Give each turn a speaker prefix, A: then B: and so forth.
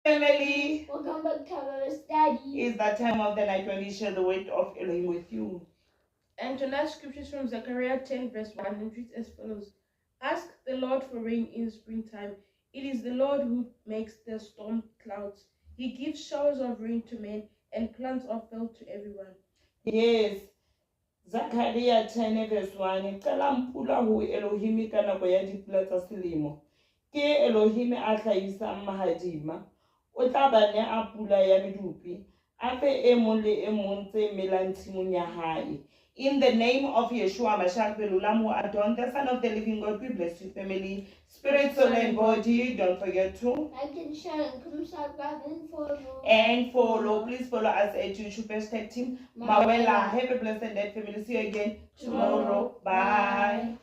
A: Family,
B: welcome back to our study.
A: it's that time of the night when we share the word of Elohim with you.
C: And tonight's scripture is from Zechariah10 verse 1 and reads as follows. Ask the Lord for rain in springtime. It is the Lord who makes the storm clouds. He gives showers of rain to men and plants of field to everyone.
A: Yes, Zechariah10 verse 1. Qelang pula ho Elohim ka nako ya dipula tsa selemo. Ke Elohim a hlahisang mahadima. O tla ba ne a pula ya medupi. A fe e mong le e mong tse melang tshimong ya hae. In the name of Yeshua Mashiach Belulamu Adon, the Son of the Living God, we bless you, family, spirit, soul, and body. Don't forget to
B: Like and share and come subscribe and follow.
A: And follow. Please follow us at YouTube Hashtag Team Mawela. Have a blessed night, family. See you again tomorrow. Bye.